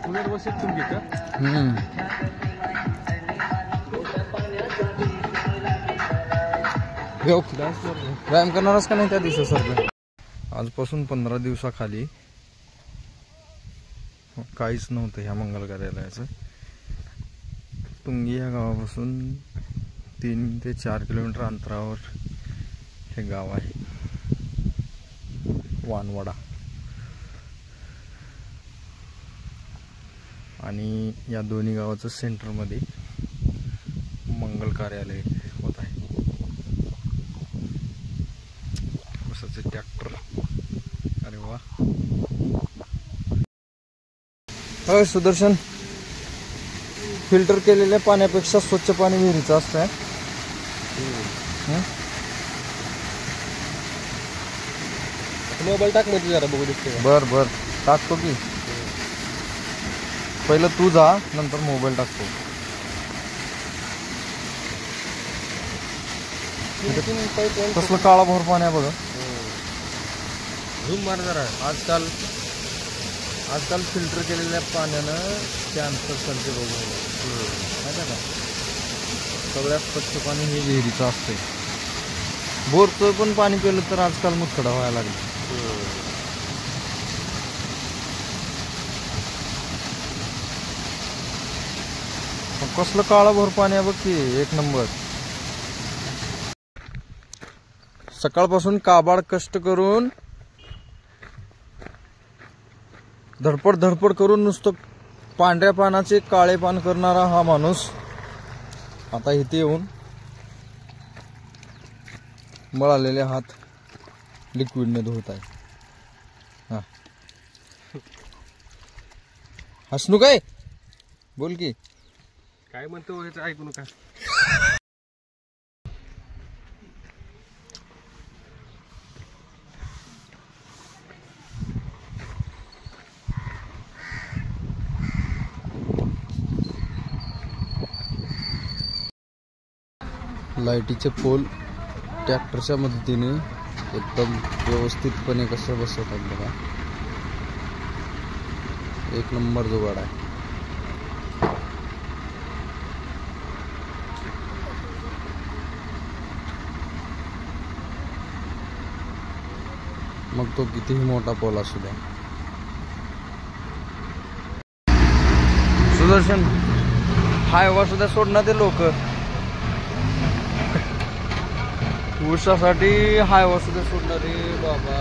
पुनर्वसित तुम घेता व्यायाम करणारच का नाही त्या दिवसा सर? आजपासून 15 दिवसाखाली काहीच नव्हतं ह्या मंगल कार्यालयाचं. तुंगी या गावापासून 3 ते 4 किलोमीटर अंतरावर हे गाव आहे, वानवडा. आणि या दोन्ही गावाचं सेंटरमध्ये मंगल कार्यालय होत आहे. उसाचे ट्रॅक्टर. अरे वा. होय सुदर्शन, फिल्टर केलेल्या पाण्यापेक्षा स्वच्छ पाणी विहिरीचं असतंय. मोबाईल टाक मध्ये जरा बघू दिसते. बर बर टाकतो की. पहिलं तू जा, नंतर मोबाईल टाकतो. कसलं काळा भोर पाणी आहे बघा. झूम मार जरा. आजकाल फिल्टर केलेल्या पाण्यानं कॅन्सर सारखे रोग होतात, माहिती का? सगळ्यात स्वच्छ पाणी हे विहिरीचं असते. बोरचं पण पाणी पिलं तर आजकाल मुतखडा व्हायला लागला. कसलं काळा भोर पाणी आहे बघ की, एक नंबर. सकाळपासून काबाड कष्ट करून धडपड करून नुसतं पांढऱ्या पानाचे काळे पान करणारा हा माणूस आता इथे येऊन मळालेले हात लिक्विडने धुवत आहे. हा हसनू काय बोल की. काय म्हणतो हेच ऐकू नका. लाईटीचे पोल ट्रॅक्टरच्या मदतीने एकदम व्यवस्थितपणे कसं बसवतात बघा. एक नंबर जुगाड आहे. मग तो कितीही मोठा पोल असू द्या. सुदर्शन, हायवा सुद्धा सोडणार ते लोक. ऊसासाठी हायवा सुद्धा सोडणारे बाबा.